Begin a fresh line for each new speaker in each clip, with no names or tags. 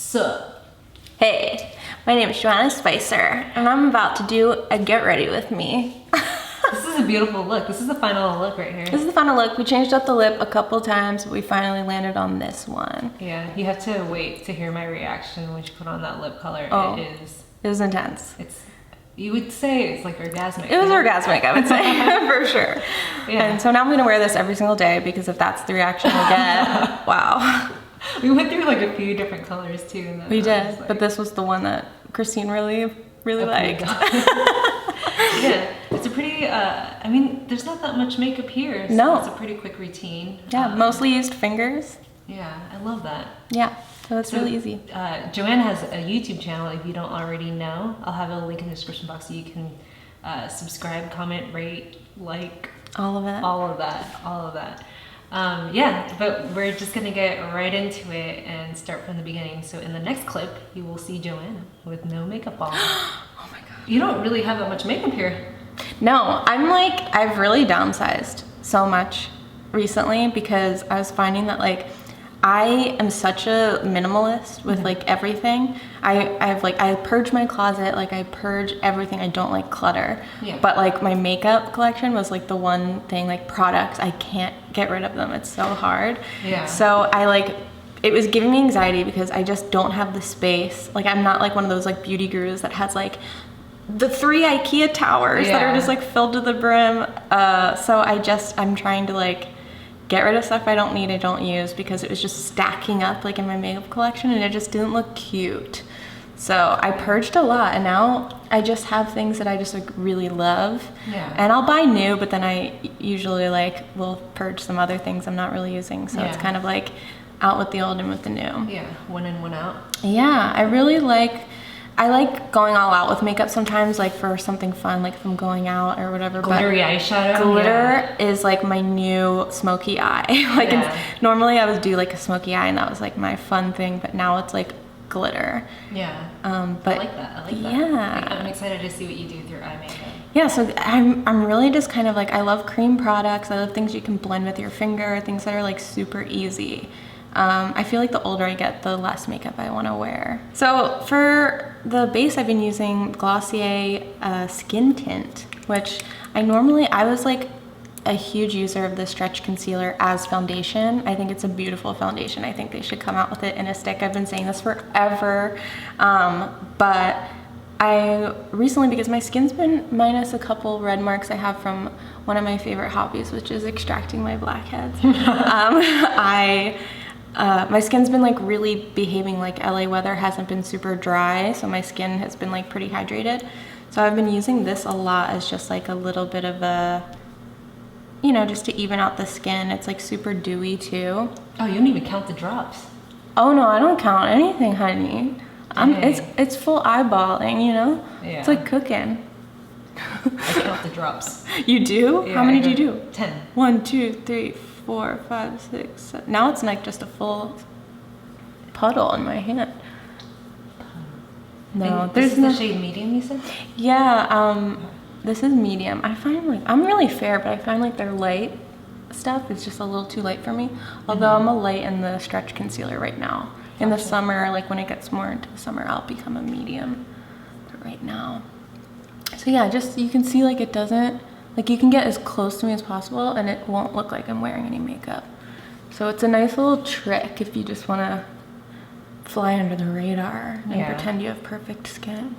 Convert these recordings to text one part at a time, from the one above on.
Sup?
Hey, my name is Joanna Spicer, and I'm about to do a get ready with me.
This is a beautiful look. This is the final look right here.
This is the final look. We changed up the lip a couple times, but we finally landed on this one.
Yeah, you have to wait to hear my reaction when you put on that lip color.
Oh,
it
was intense.
You would say it's like orgasmic.
It was orgasmic, I would say, for sure. Yeah. And so now I'm gonna wear this every single day because if that's the reaction I get, wow.
We went through like a few different colors too. And then
we did, but this was the one that Christine really liked.
Yeah, it's a pretty, I mean, there's not that much makeup here. So
no.
It's a pretty quick routine.
Yeah, mostly used fingers.
Yeah, I love that.
Yeah, so it's really easy.
Joanna has a YouTube channel, if you don't already know. I'll have a link in the description box so you can subscribe, comment, rate, like.
All of it.
All of that. Yeah, but we're just gonna get right into it and start from the beginning. So in the next clip, you will see Joanna with no makeup on.
Oh my god.
You don't really have that much makeup here.
No, I've really downsized so much recently because I was finding that like, I am such a minimalist with like everything. I purge my closet, like I purge everything. I don't like clutter. Yeah. But like my makeup collection was like the one thing, like products, I can't get rid of them. It's so hard. Yeah. So it was giving me anxiety because I just don't have the space. Like I'm not like one of those like beauty gurus that has like the 3 IKEA towers that are just like filled to the brim. So I'm trying to like get rid of stuff I don't need, I don't use, because it was just stacking up like in my makeup collection and it just didn't look cute. So I purged a lot and now I just have things that I just like really love. Yeah. And I'll buy new, but then I usually like will purge some other things I'm not really using. So it's kind of like out with the old and with the new. Yeah, one in, one out. Yeah, I like going all out with makeup sometimes, like for something fun, like if I'm going out or whatever.
Glittery eyeshadow.
Glitter is like my new smoky eye. Normally I would do like a smoky eye and that was like my fun thing, but now it's like glitter. Yeah. But
I like that.
Yeah.
I'm excited to see what you do with your eye makeup.
Yeah, so I'm really just kind of like, I love cream products. I love things you can blend with your finger, things that are like super easy. I feel like the older I get, the less makeup I want to wear. So for the base, I've been using Glossier Skin Tint, which I was like a huge user of the stretch concealer as foundation. I think it's a beautiful foundation. I think they should come out with it in a stick. I've been saying this forever, but I recently, because my skin's been minus a couple red marks I have from one of my favorite hobbies, which is extracting my blackheads. My skin's been like really behaving like LA weather hasn't been super dry, so my skin has been like pretty hydrated. So I've been using this a lot as just like a little bit of a, you know, just to even out the skin. It's like super dewy too.
Oh, you don't even count the drops.
Oh no, I don't count anything, honey. It's full eyeballing, you know? Yeah. It's like cooking.
I count the drops.
You do?
Yeah,
how many do you do?
10.
1, 2, 3, 4, 5, 6, 7. Now it's like just a full puddle in my hand. No,
and there's the shade medium, you said?
Yeah, this is medium. I find like, I'm really fair, but I find like their light stuff is just a little too light for me. Although I'm a light in the stretch concealer right now. In the summer, like when it gets more into the summer, I'll become a medium. But right now. So yeah, just, you can see like it doesn't, like you can get as close to me as possible and it won't look like I'm wearing any makeup. So it's a nice little trick if you just want to fly under the radar and pretend you have perfect skin.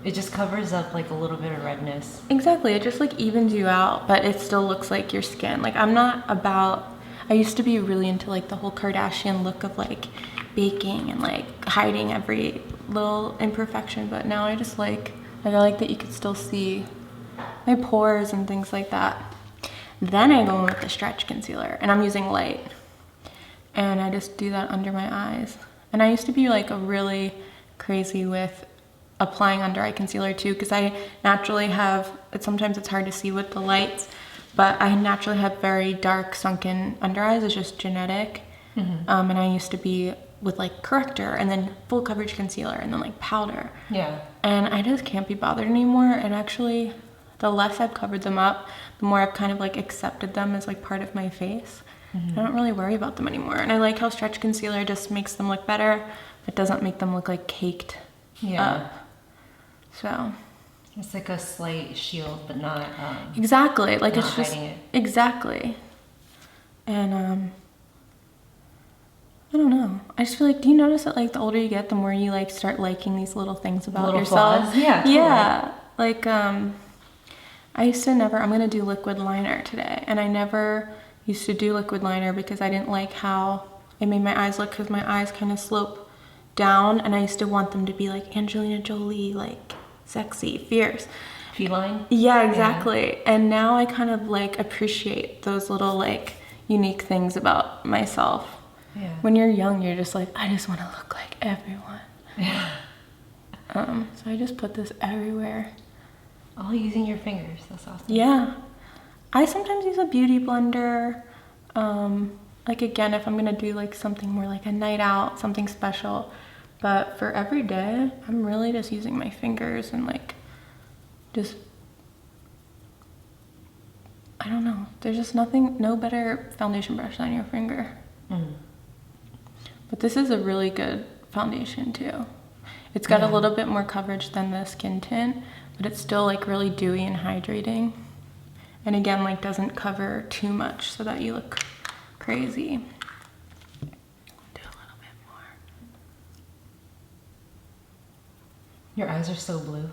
It just covers up like a little bit of redness.
Exactly, it just like evens you out, but it still looks like your skin. Like I used to be really into like the whole Kardashian look of like baking and like hiding every little imperfection, but now I just I like that you can still see my pores and things like that. Then I go in with the stretch concealer and I'm using light and I just do that under my eyes. And I used to be like a really crazy with applying under eye concealer too, because I naturally have, sometimes it's hard to see with the lights, but I naturally have very dark sunken under eyes. It's just genetic. And I used to be with like corrector and then full coverage concealer and then like powder. Yeah. And I just can't be bothered anymore. And actually the less I've covered them up, the more I've kind of like accepted them as like part of my face. I don't really worry about them anymore. And I like how stretch concealer just makes them look better, it doesn't make them look like caked up. So
it's like a slight shield, but not
exactly, like
not
it's just
hiding it.
Exactly. And I don't know. I just feel like, do you notice that like the older you get, the more you like start liking these little things about
little
yourself?
flaws? Yeah, totally.
Yeah. Like I used to never, I'm gonna do liquid liner today, and I never used to do liquid liner because I didn't like how it made my eyes look, because my eyes kind of slope down, and I used to want them to be like Angelina Jolie, like sexy, fierce.
Feline?
Yeah, exactly. Yeah. And now I kind of like appreciate those little like unique things about myself.
Yeah.
When you're young, you're just like, I just want to look like everyone.
Yeah.
So I just put this everywhere.
All using your fingers. That's awesome.
Yeah. I sometimes use a beauty blender. Like again, if I'm gonna do like something more like a night out, something special. But for every day, I'm really just using my fingers and like just, I don't know. There's just no better foundation brush than your finger. Mm. But this is a really good foundation too. It's got a little bit more coverage than the skin tint, but it's still like really dewy and hydrating. And again, like doesn't cover too much so that you look crazy. Do a little bit more.
Your eyes are so blue.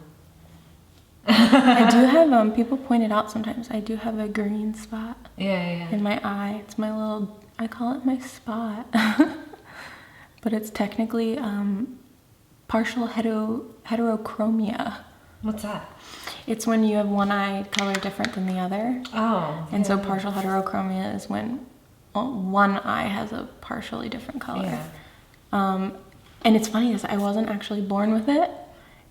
I do have, people point it out sometimes, I do have a green spot in my eye. It's my little, I call it my spot. But it's technically partial heterochromia.
What's that?
It's when you have one eye color different than the other.
Oh.
And so partial heterochromia is when one eye has a partially different color. Yeah. And it's funny because I wasn't actually born with it.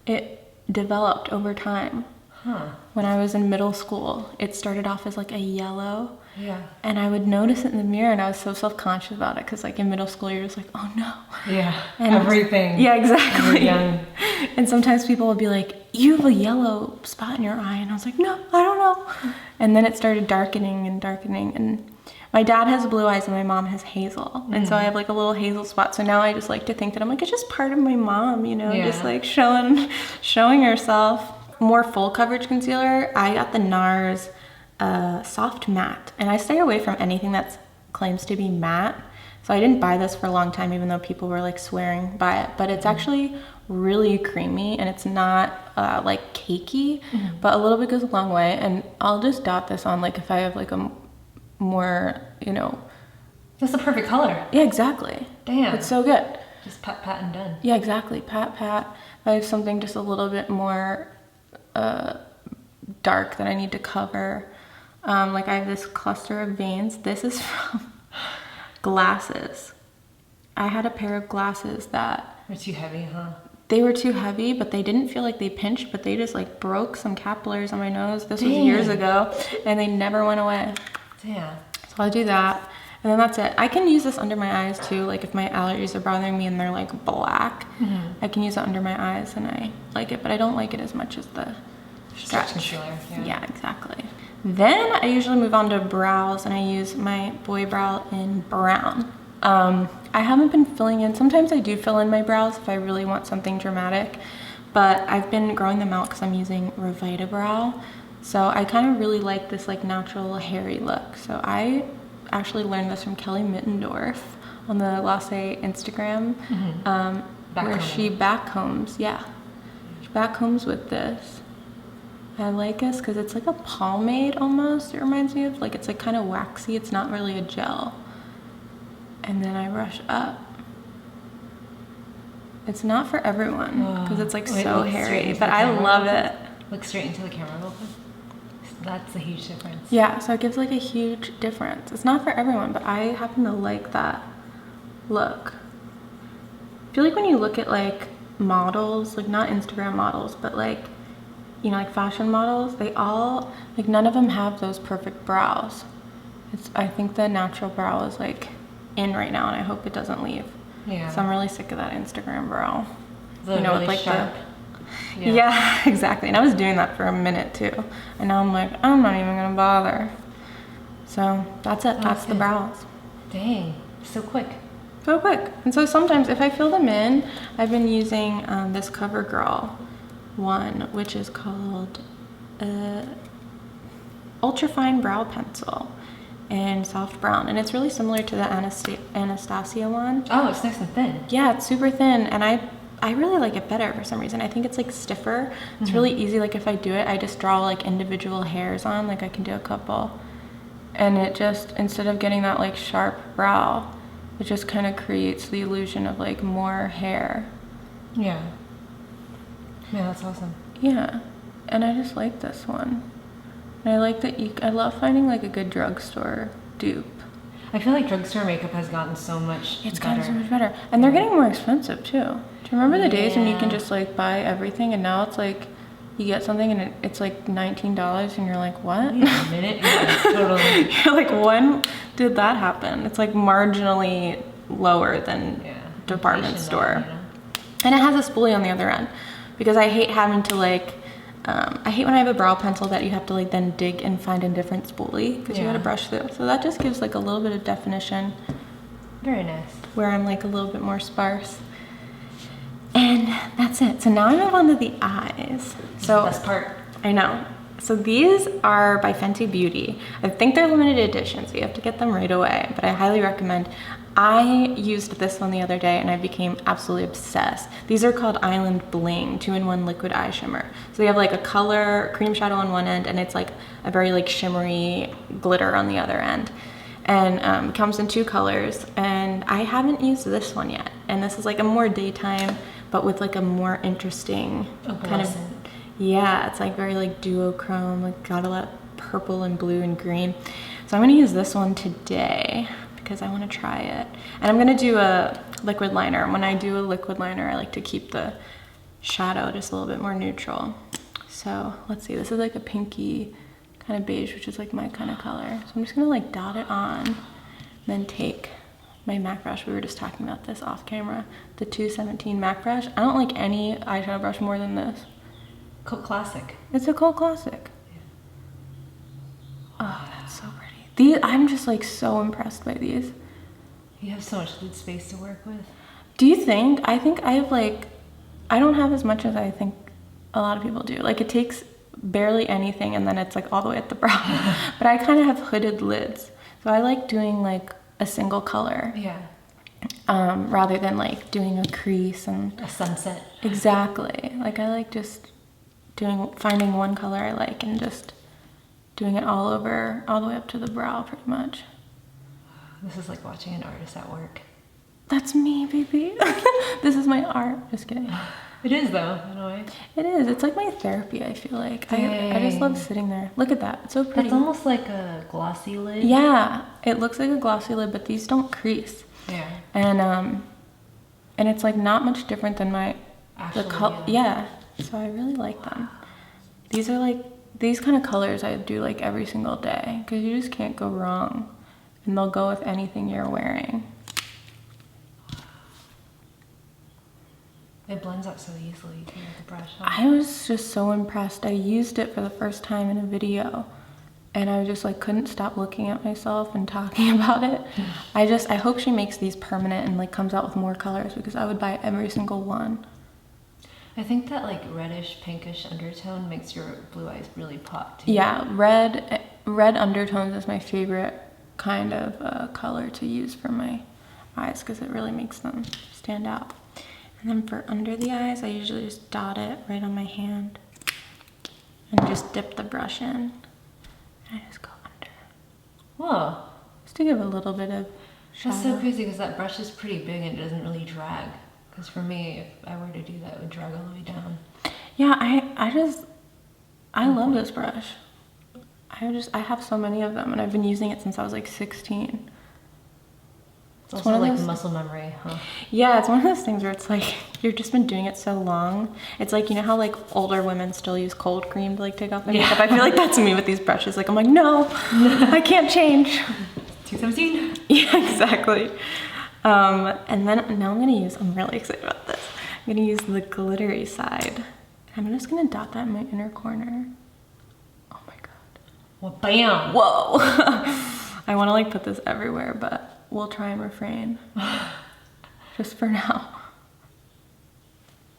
It developed over time. Huh. When I was in middle school, it started off as like a yellow. Yeah. And I would notice it in the mirror, and I was so self-conscious about it because like in middle school, you're just like, oh no.
Yeah.
And
everything.
Yeah, exactly.
Young.
And sometimes people would be like, you have a yellow spot in your eye. And I was like, no, I don't know. And then it started darkening and darkening. And my dad has blue eyes and my mom has hazel. And so I have like a little hazel spot. So now I just like to think that I'm like, it's just part of my mom, you know, just like showing herself. More full coverage concealer, I got the Nars Soft Matte. And I stay away from anything that claims to be matte. So I didn't buy this for a long time, even though people were like swearing by it. But it's actually really creamy, and it's not like cakey, but a little bit goes a long way. And I'll just dot this on like if I have like a more, you know.
That's the perfect color.
Yeah, exactly. Damn. It's so good.
Just pat, pat, and done.
Yeah, exactly. Pat, pat. If I have something just a little bit more dark that I need to cover. Like I have this cluster of veins. This is from glasses. I had a pair of glasses that
were too heavy, huh?
They were too heavy, but they didn't feel like they pinched, but they just like broke some capillaries on my nose. This was years ago, and they never went away. Damn. So I'll do that, and then that's it. I can use this under my eyes too, like if my allergies are bothering me and they're like black, I can use it under my eyes and I like it, but I don't like it as much as the stretch concealer. Yeah, exactly. Then I usually move on to brows, and I use my Boy Brow in brown. I haven't been filling in, sometimes I do fill in my brows if I really want something dramatic, but I've been growing them out because I'm using Revita Brow. So I kind of really like this like natural hairy look. So I actually learned this from Kelly Mittendorf on the Glossier Instagram, where she backcombs, she backcombs with this. I like this because it's like a pomade almost. It reminds me of like, it's like kind of waxy. It's not really a gel. And then I brush up. It's not for everyone because it's like so hairy, but I love it.
Look straight into the camera real quick. That's a huge difference.
Yeah, so it gives like a huge difference. It's not for everyone, but I happen to like that look. I feel like when you look at like models, like not Instagram models, but like, you know, like fashion models, they all, like none of them have those perfect brows. I think the natural brow is like in right now, and I hope it doesn't leave. Yeah. So I'm really sick of that Instagram brow. You know, really like sharp. Yeah, exactly. And I was doing that for a minute too. And now I'm like, I'm not even gonna bother. So that's it. That's the brows.
Dang, so quick.
so quick. And so sometimes if I fill them in, I've been using this Covergirl one, which is called Ultra Fine Brow Pencil in soft brown, and it's really similar to the Anastasia one.
Oh, it's nice and thin.
Yeah, it's super thin, and I really like it better for some reason. I think it's like stiffer. It's really easy. Like if I do it, I just draw like individual hairs on, like I can do a couple, and it just, instead of getting that like sharp brow, it just kind of creates the illusion of like more hair.
Yeah. Yeah, that's awesome.
Yeah, and I just like this one. And I like that I love finding like a good drugstore dupe.
I feel like drugstore makeup has gotten so much
It's
better.
gotten so much better. And they're getting more expensive too. Do you remember the days when you can just like buy everything, and now it's like you get something and it's like $19 and you're like, what?
Wait a minute. Yeah, totally.
You're like, when did that happen? It's like marginally lower than department store.
You know?
And it has a spoolie on the other end, because I hate having to like, I hate when I have a brow pencil that you have to like then dig and find a different spoolie, because you gotta brush through. So that just gives like a little bit of definition.
Very nice.
Where I'm like a little bit more sparse. And that's it. So now I move on to the eyes. So
Best part.
I know. So these are by Fenty Beauty. I think they're limited edition, so you have to get them right away, but I highly recommend. I used this one the other day and I became absolutely obsessed. These are called Island Bling 2-in-1 liquid eye shimmer. So they have like a color cream shadow on one end, and it's like a very like shimmery glitter on the other end. And it comes in 2 colors, and I haven't used this one yet. And this is like a more daytime, but with like a more interesting kind of, yeah, it's like very like duochrome, like got a lot of purple and blue and green. So I'm gonna use this one today because I want to try it. And I'm gonna do a liquid liner. When I do a liquid liner, I like to keep the shadow just a little bit more neutral. So let's see, this is like a pinky kind of beige, which is like my kind of color. So I'm just gonna like dot it on, and then take my MAC brush. We were just talking about this off camera, the 217 MAC brush. I don't like any eyeshadow brush more than this.
Cult classic.
It's a cult classic. Yeah. Oh, that's so pretty. These, I'm just like so impressed by these.
You have so much lid space to work with.
Do you think? I think I have like, I don't have as much as I think a lot of people do. Like it takes barely anything, and then it's like all the way at the brow. But I kind of have hooded lids, so I like doing like a single color.
Yeah.
Rather than like doing a crease and
a sunset.
Exactly. Like I like just finding one color I like and just doing it all over, all the way up to the brow pretty much.
This is like watching an artist at work.
That's me, baby. This is my art. Just kidding.
It is though, in a way.
It is. It's like my therapy, I feel like. I just love sitting there. Look at that. It's so pretty.
It's almost like a glossy lid.
Yeah. It looks like a glossy lid, but these don't crease.
Yeah.
And it's like not much different than my
Actually,
yeah. So I really like them. These are like, these kind of colors I do like every single day, because you just can't go wrong, and they'll go with anything you're wearing.
It blends out so easily too with the brush.
I was just so impressed. I used it for the first time in a video, and I just like couldn't stop looking at myself and talking about it. I hope she makes these permanent and like comes out with more colors, because I would buy every single one.
I think that like reddish pinkish undertone makes your blue eyes really pop too.
Yeah, red undertones is my favorite kind of color to use for my eyes, because it really makes them stand out. And then for under the eyes, I usually just dot it right on my hand and just dip the brush in, and I just go under.
Whoa.
Just to give a little bit of shadow.
That's so crazy, because that brush is pretty big and it doesn't really drag. Because for me, if I were to do that, it would drag all the way down.
Yeah, I love this brush. I have so many of them, and I've been using it since I was like 16.
It's also like muscle memory, huh?
Yeah, it's one of those things where it's like, you've just been doing it so long. It's like, you know how like older women still use cold cream to like take off their makeup? I feel like that's me with these brushes. Like, I'm like, no, I can't change.
217?
Yeah, exactly. And then now I'm really excited about this. I'm gonna use the glittery side. I'm just gonna dot that in my inner corner. Oh my God.
Well, bam!
Whoa. I wanna like put this everywhere, but we'll try and refrain. just for now.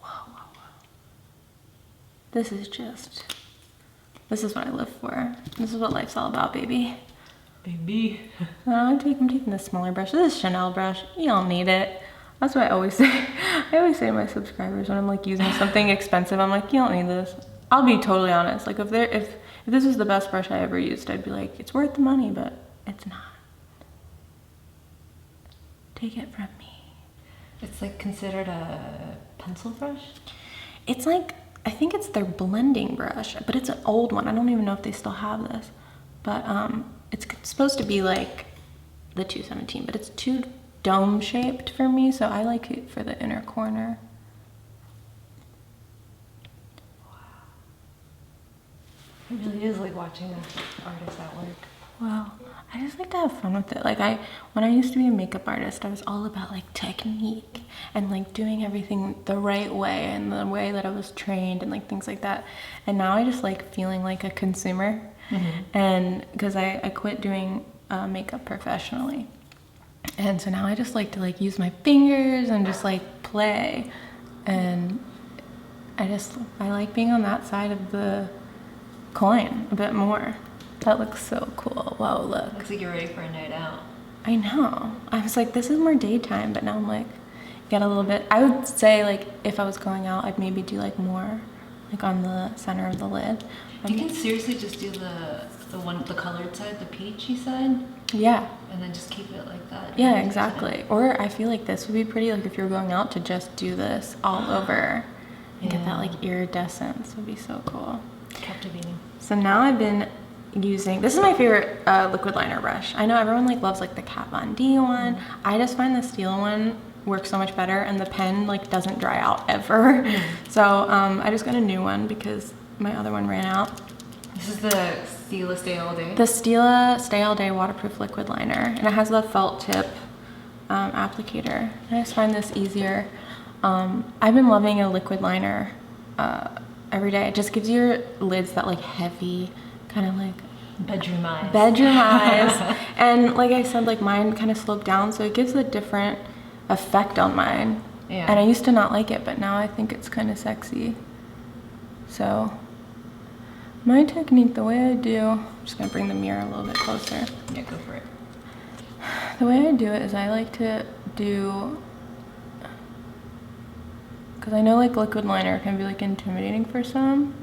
Whoa, whoa, whoa. This is what I live for. This is what life's all about, baby.
Baby.
I'm taking this smaller brush. This is Chanel brush. You don't need it. That's what I always say. I always say to my subscribers when I'm like using something expensive, I'm like, you don't need this. I'll be totally honest. Like if this was the best brush I ever used, I'd be like, it's worth the money, but it's not. Take it from me.
It's like considered a pencil brush?
It's like, I think it's their blending brush, but it's an old one. I don't even know if they still have this. But it's supposed to be like the 217, but it's too dome shaped for me, so I like it for the inner corner.
Wow. It really is like watching an artist at work.
Wow. I just like to have fun with it. Like when I used to be a makeup artist, I was all about like technique and like doing everything the right way and the way that I was trained and like things like that. And now I just like feeling like a consumer. And because I quit doing makeup professionally. And so now I just like to like use my fingers and just like play. And I like being on that side of the coin a bit more. That looks so cool. Whoa, look.
Looks like you're ready for a night out.
I know. I was like, this is more daytime, but now I'm like, get a little bit. I would say like if I was going out, I'd maybe do like more like on the center of the lid.
You can seriously just do the colored side, the peachy side.
Yeah.
And then just keep it like that.
Yeah, exactly. Or I feel like this would be pretty, like if you're going out to just do this all over and get that like iridescence would be so cool.
Captivating.
So now I've been using, this is my favorite liquid liner brush. I know everyone like loves like the Kat Von D one. I just find the Stila one works so much better and the pen like doesn't dry out ever. So I just got a new one because my other one ran out.
This is the Stila Stay All Day?
The Stila Stay All Day waterproof liquid liner, and it has the felt tip applicator. I just find this easier. I've been loving a liquid liner every day. It just gives your lids that like heavy, kind of like
bedroom eyes.
Bedroom eyes. And like I said, like mine kind of sloped down, so it gives a different effect on mine. Yeah. And I used to not like it, but now I think it's kind of sexy. So my technique, the way I do, I'm just gonna bring the mirror a little bit closer.
Yeah, go for it.
The way I do it is I like to do, because I know like liquid liner can be like intimidating for some.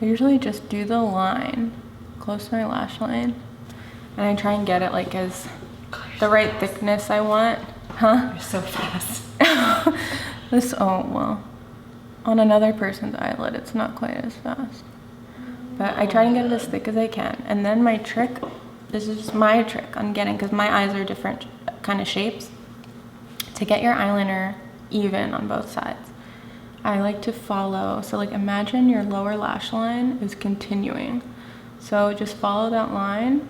I usually just do the line close to my lash line, and I try and get it like as the right thickness I want. Huh?
You're so fast.
Oh well, on another person's eyelid it's not quite as fast, but I try and get it as thick as I can. And then my trick, this is my trick on getting, because my eyes are different kind of shapes, to get your eyeliner even on both sides. I like to follow, so like imagine your lower lash line is continuing. So just follow that line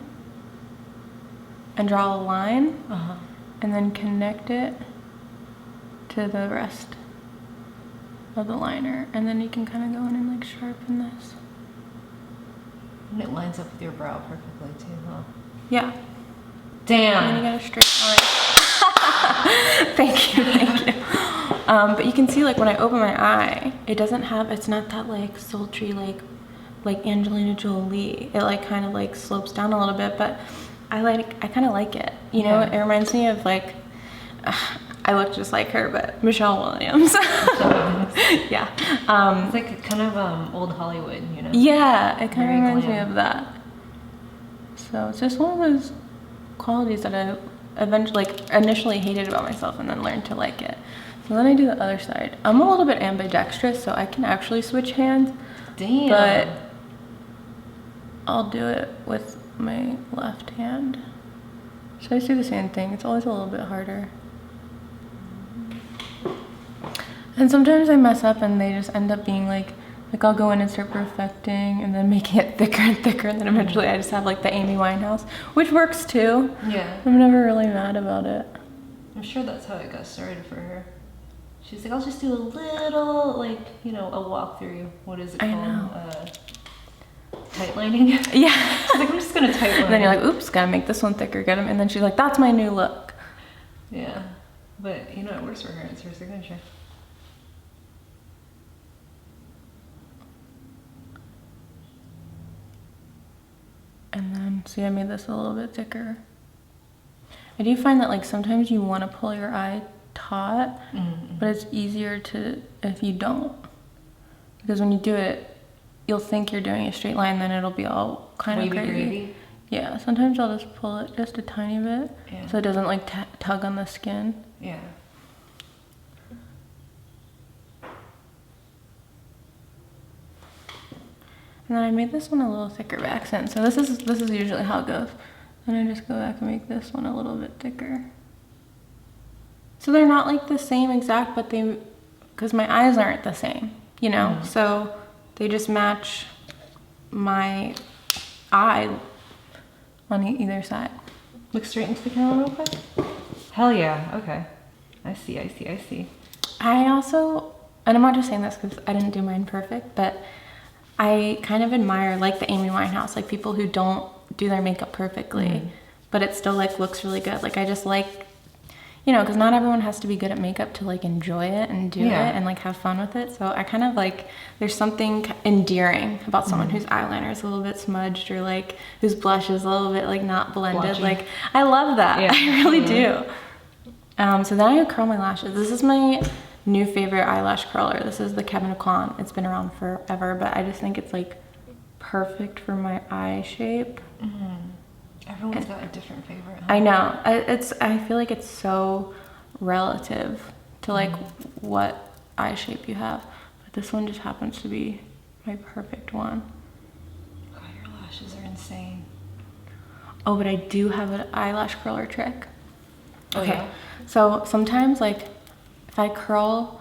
and draw a line, and then connect it to the rest of the liner. And then you can kind of go in and like sharpen this.
And it lines up with your brow perfectly too, huh?
Yeah.
Damn.
And then you got a straight line. Thank you, thank you. But you can see like when I open my eye, it doesn't have, it's not that like sultry like Angelina Jolie. It like kind of like slopes down a little bit, but I kind of like it. You know, it reminds me of like, I look just like her, but Michelle Williams. Yeah.
It's like kind of old Hollywood, you know?
Yeah, it kind of reminds me of that. So it's just one of those qualities that I eventually, like initially hated about myself and then learned to like it. So then I do the other side. I'm a little bit ambidextrous, so I can actually switch hands.
Damn.
But I'll do it with my left hand. So I just do the same thing. It's always a little bit harder. And sometimes I mess up and they just end up being like I'll go in and start perfecting and then making it thicker and thicker, and then eventually I just have like the Amy Winehouse, which works too.
Yeah.
I'm never really mad about it.
I'm sure that's how it got started for her. She's like, I'll just do a little, like, you know, a walkthrough. What is it called?
I know.
Tight lining?
Yeah.
She's like, I'm just gonna tight line.
And then you're like, oops, gotta make this one thicker, get them. And then she's like, that's my new look.
Yeah. But you know, it works for her. It's her signature.
And then, see, I made this a little bit thicker. I do find that like sometimes you want to pull your eye taut, but it's easier to if you don't. Because when you do it, you'll think you're doing a straight line, then it'll be all kind of crazy.
Gravy.
Yeah, sometimes I'll just pull it just a tiny bit, so it doesn't like tug on the skin.
Yeah.
And then I made this one a little thicker by accident. So this is usually how it goes. And I just go back and make this one a little bit thicker. So they're not like the same exact, but because my eyes aren't the same, you know? So they just match my eye on either side.
Look straight into the camera real quick. Hell yeah, okay. I see.
I also, and I'm not just saying this because I didn't do mine perfect, but I kind of admire like the Amy Winehouse, like people who don't do their makeup perfectly, but it still like looks really good. Like I just like, you know, because not everyone has to be good at makeup to like enjoy it and do it and like have fun with it. So I kind of like, there's something endearing about someone whose eyeliner is a little bit smudged or like whose blush is a little bit like not blended.
Blotchy.
Like I love that. Yeah. I really do. So then I curl my lashes. This is my new favorite eyelash curler. This is the Kevyn aucoin. It's been around forever, but I just think it's like perfect for my eye shape.
Everyone's got a different favorite. Huh?
I know. I feel like it's so relative to like what eye shape you have. But this one just happens to be my perfect one.
God, your lashes are insane.
Oh, but I do have an eyelash curler trick.
Okay. Yeah?
So sometimes like if I curl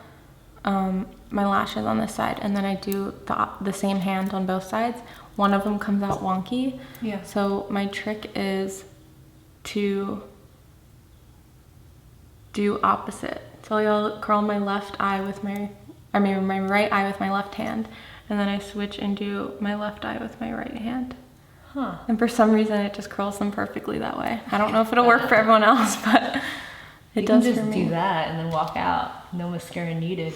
my lashes on this side and then I do the same hand on both sides, one of them comes out wonky.
Yeah.
So my trick is to do opposite. So I'll curl my left eye with my right eye with my left hand, and then I switch and do my left eye with my right hand.
Huh.
And for some reason it just curls them perfectly that way. I don't know if it'll work for everyone else, but it does for me.
You can just do that and then walk out. No mascara needed.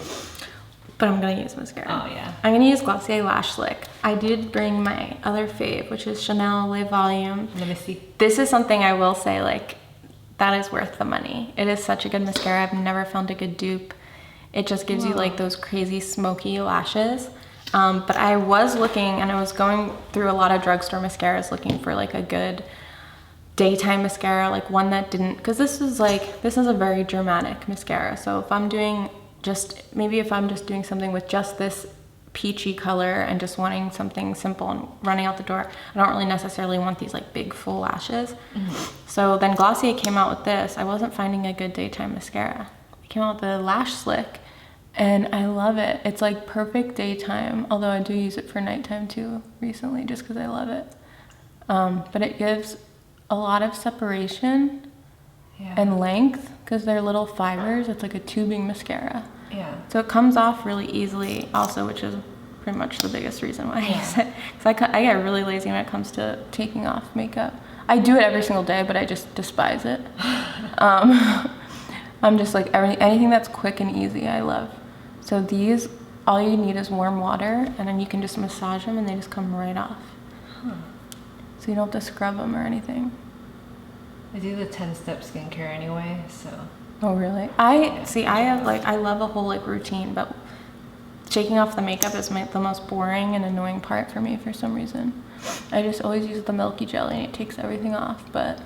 But I'm gonna use mascara.
Oh yeah.
I'm gonna use Glossier Lash Slick. I did bring my other fave, which is Chanel Le Volume.
Let me see.
This is something I will say, like, that is worth the money. It is such a good mascara. I've never found a good dupe. It just gives you like those crazy smoky lashes. But I was looking and I was going through a lot of drugstore mascaras looking for like a good daytime mascara, like one that didn't, because this is a very dramatic mascara. So if I'm doing if I'm just doing something with just this peachy color and just wanting something simple and running out the door, I don't really necessarily want these like big full lashes. So then Glossier came out with this. I wasn't finding a good daytime mascara. They came out with the Lash Slick and I love it. It's like perfect daytime, although I do use it for nighttime too recently just because I love it. But it gives a lot of separation and length because they're little fibers. It's like a tubing mascara.
Yeah.
So it comes off really easily also, which is pretty much the biggest reason why I use it. Because I get really lazy when it comes to taking off makeup. I do it every single day, but I just despise it. I'm just like, anything that's quick and easy, I love. So these, all you need is warm water, and then you can just massage them and they just come right off. So you don't have to scrub them or anything.
I do the 10-step skincare anyway, so.
Oh really? I love a whole like routine, but shaking off the makeup is the most boring and annoying part for me for some reason. I just always use the milky jelly and it takes everything off, but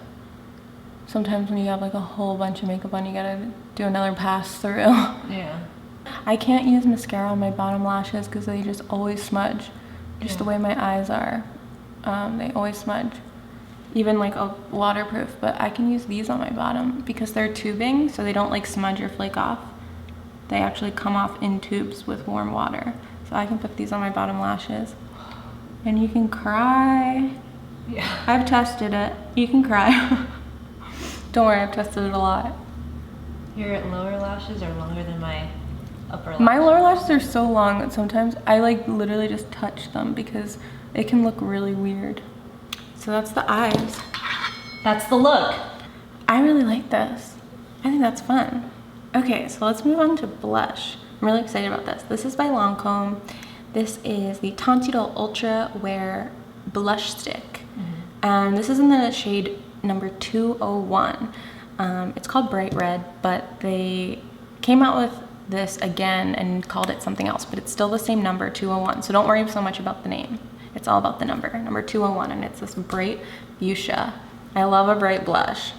sometimes when you have like a whole bunch of makeup on, you gotta do another pass through.
Yeah.
I can't use mascara on my bottom lashes because they just always smudge. Just the way my eyes are. They always smudge. Even like a waterproof, but I can use these on my bottom because they're tubing, so they don't like smudge or flake off. They actually come off in tubes with warm water. So I can put these on my bottom lashes and you can cry.
Yeah.
I've tested it. You can cry. Don't worry, I've tested it a lot.
Your lower lashes are longer than my upper lashes.
My lower lashes are so long that sometimes I like literally just touch them because it can look really weird. So that's the eyes.
That's the look.
I really like this. I think that's fun. Okay, so let's move on to blush. I'm really excited about this. This is by Lancome. This is the Idole Ultra Wear Blush Stick. And this is in the shade number 201. It's called Bright Red, but they came out with this again and called it something else, but it's still the same number, 201. So don't worry so much about the name. It's all about the number 201, and it's this bright fuchsia. I love a bright blush,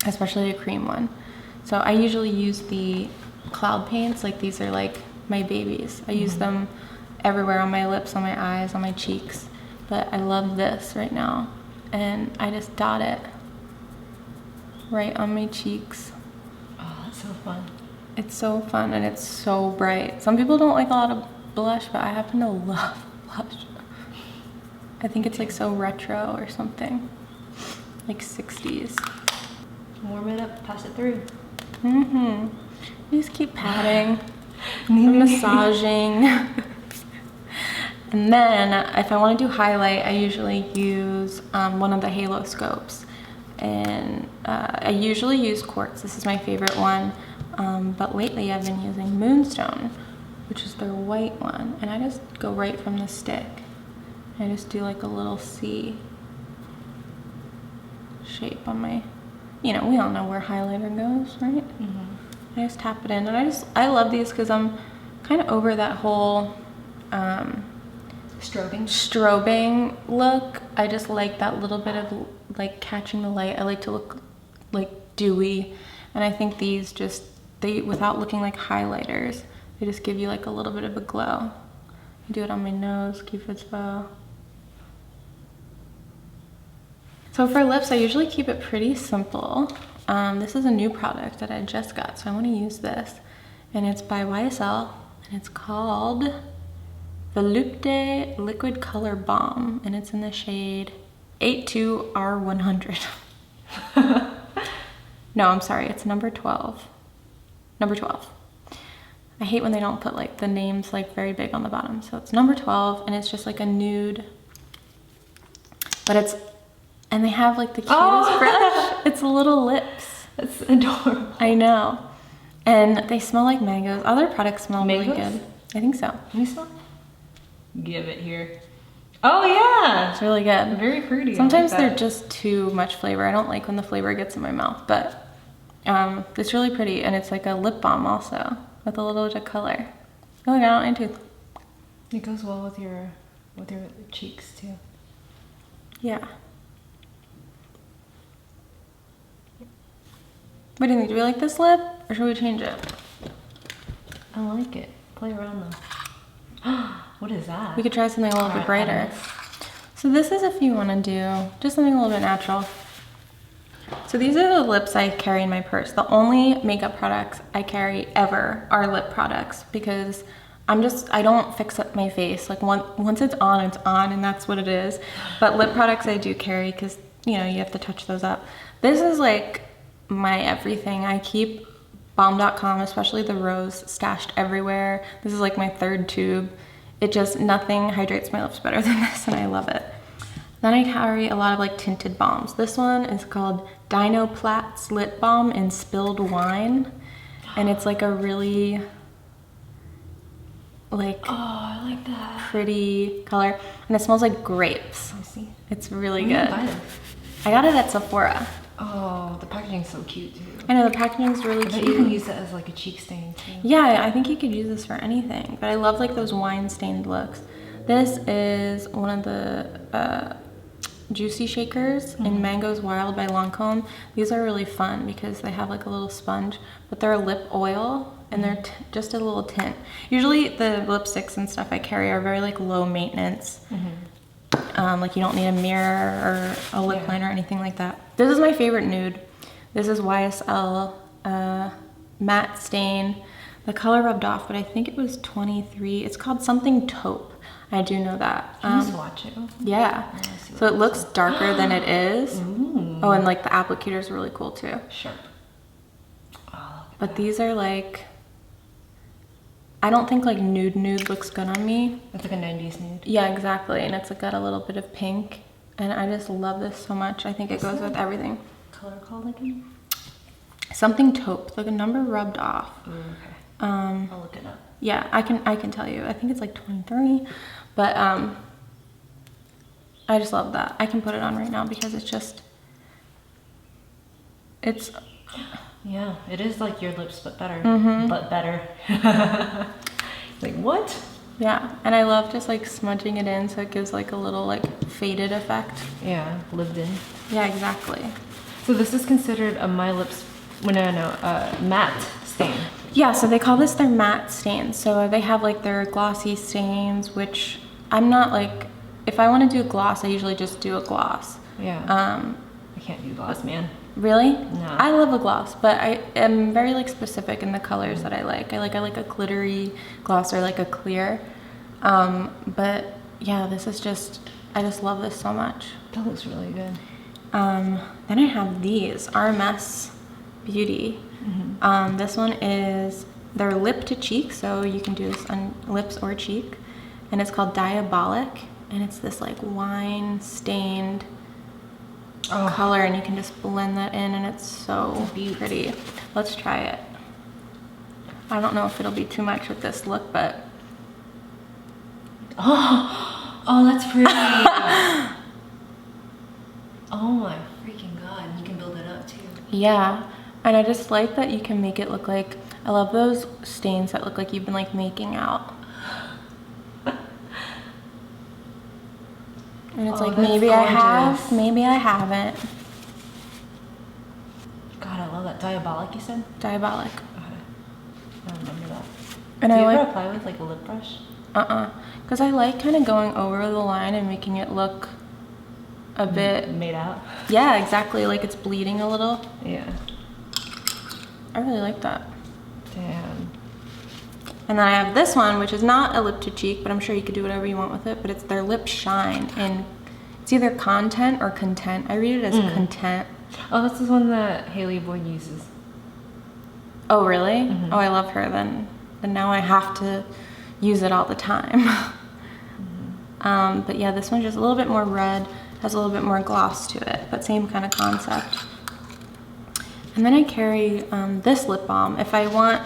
especially a cream one. So I usually use the cloud paints, like these are like my babies. I use them everywhere, on my lips, on my eyes, on my cheeks. But I love this right now. And I just dot it right on my cheeks.
Oh, that's so fun.
It's so fun and it's so bright. Some people don't like a lot of blush, but I happen to love blush. I think it's like so retro or something. Like 60s.
Warm it up, pass it through.
You just keep patting, massaging. And then if I want to do highlight, I usually use one of the haloscopes. And I usually use quartz. This is my favorite one. But lately I've been using Moonstone, which is their white one. And I just go right from the stick. I just do like a little C shape on my, you know, we all know where highlighter goes, right? I just tap it in. And I love these because I'm kind of over that whole strobing look. I just like that little bit of like catching the light. I like to look like dewy, and I think these just, they, without looking like highlighters, they just give you like a little bit of a glow. I do it on my nose, Cupid's bow. So for lips, I usually keep it pretty simple. This is a new product that I just got, so I want to use this, and it's by YSL, and it's called Volupte Liquid Color Balm, and it's in the shade 82R100. No, I'm sorry, it's number 12. Number 12. I hate when they don't put like the names like very big on the bottom. So it's number 12, and it's just like a nude, but it's, and they have like the cutest brush. It's little lips.
That's adorable.
I know. And they smell like mangoes. Other products smell
Mangoes?
really good. I think so.
Can you smell? Give it here. Oh yeah!
It's really good.
Very fruity.
Sometimes
I like
they're just too much flavor. I don't like when the flavor gets in my mouth, but it's really pretty, and it's like a lip balm also with a little bit of color. Oh, I got it on my tooth.
It goes well with your cheeks too.
Yeah. What do you think? Do we like this lip, or should we change it?
I like it. Play around though. What is that?
We could try something a little bit brighter. So this is if you want to do just something a little bit natural. So these are the lips I carry in my purse. The only makeup products I carry ever are lip products, because I don't fix up my face. Like once it's on, and that's what it is. But lip products I do carry because, you know, you have to touch those up. This is like my everything. I keep balm.com, especially the rose, stashed everywhere. This is like my third tube. It just, nothing hydrates my lips better than this, and I love it. Then I carry a lot of like tinted balms. This one is called Dino Platz Lip Balm in Spilled Wine. And it's like a really like,
oh, I like that.
Pretty color. And it smells like grapes.
I see.
It's really
Where
good.
did you buy them?
I got it at Sephora.
Oh, the packaging's so cute too.
I know, the packaging's really
I bet
cute.
you can use it as like a cheek stain too.
Yeah, I think you could use this for anything, but I love like those wine stained looks. This is one of the juicy shakers in Mangoes Wild by Lancome. These are really fun because they have like a little sponge, but they're a lip oil, and they're just a little tint. Usually the lipsticks and stuff I carry are very like low maintenance. Like you don't need a mirror or a lip liner or anything like that. This is my favorite nude. This is YSL matte stain. The color rubbed off, but I think it was 23. It's called something taupe. I do know that.
Can you swatch it?
Yeah. So it looks darker than it is. Ooh. Oh, and like the applicator is really cool too.
Sharp. Oh,
but these are like, I don't think like nude looks good on me.
It's like a 90s nude.
Yeah, exactly. And it's like got a little bit of pink. And I just love this so much. I think it goes with everything.
Color called again?
something taupe, like a number rubbed off.
Ooh, okay. I'll look it up.
Yeah, I can tell you. I think it's like 23, but I just love that. I can put it on right now because it's
yeah, it is like your lips but better.
Mm-hmm.
But better. Like what?
Yeah, and I love just like smudging it in so it gives like a little like faded effect.
Yeah, lived in.
Yeah, exactly.
So this is considered a matte stain.
Yeah, so they call this their matte stains. So they have like their glossy stains, which I'm not like, if I want to do a gloss, I usually just do a gloss.
Yeah. I can't do gloss, man.
Really?
No.
I love a gloss, but I am very like specific in the colors that I like. I like a glittery gloss or like a clear. But yeah, this is just, I just love this so much.
That looks really good.
Then I have these RMS Beauty.
Mm-hmm.
This one is their lip to cheek, so you can do this on lips or cheek, and it's called Diabolique, and it's this like wine stained color, and you can just blend that in, and it's so pretty. Let's try it. I don't know if it'll be too much with this look, but
oh, that's pretty. Oh my freaking god, you can build it up too.
yeah. And I just like that you can make it look like, I love those stains that look like you've been like making out. And it's like, maybe I have, maybe I haven't.
God, I love that. Diabolique, you said?
Diabolique.
Okay. I remember that.
And
Do you
I
ever
like,
apply with like a lip brush?
because I like kind of going over the line and making it look a bit
made out.
Yeah, exactly. Like it's bleeding a little.
Yeah.
I really like that.
Damn.
And then I have this one, which is not a lip to cheek, but I'm sure you could do whatever you want with it. But it's their lip shine, and it's either content or content. I read it as content.
Oh, that's the one that Haley Boyd uses.
Oh, really? Oh, I love her. Then now I have to use it all the time. But yeah, this one's just a little bit more red, has a little bit more gloss to it, but same kind of concept. And then I carry this lip balm. If I want,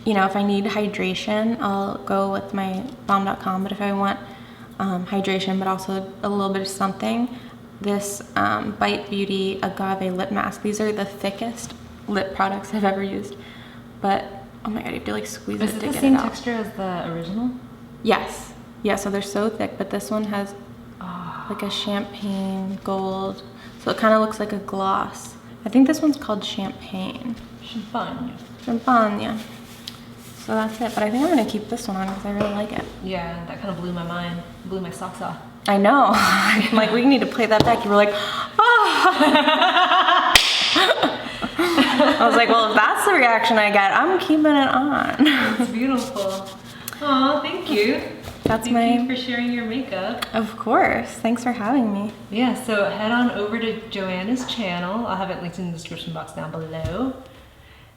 if I need hydration, I'll go with my balm.com. But if I want hydration, but also a little bit of something, this Bite Beauty Agave Lip Mask. These are the thickest lip products I've ever used. But, oh my god, you have to like squeeze it to get it out.
Is it the same texture as the original?
Yes. Yeah, so they're so thick, but this one has like a champagne gold. So it kind of looks like a gloss. I think this one's called Champagne.
Champagne.
Champagne. So that's it, but I think I'm gonna keep this one on because I really like it.
Yeah, that kind of blew my mind. Blew my socks off.
I know. I'm like, we need to play that back. You were like, oh. I was like, well, if that's the reaction I get, I'm keeping it on.
It's beautiful. Oh, thank you. Thank you for sharing your makeup.
Of course. Thanks for having me.
Yeah, so head on over to Joanna's channel. I'll have it linked in the description box down below.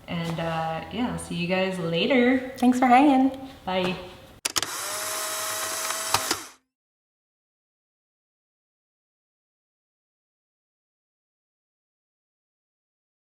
And yeah, I'll see you guys later.
Thanks for hanging.
Bye.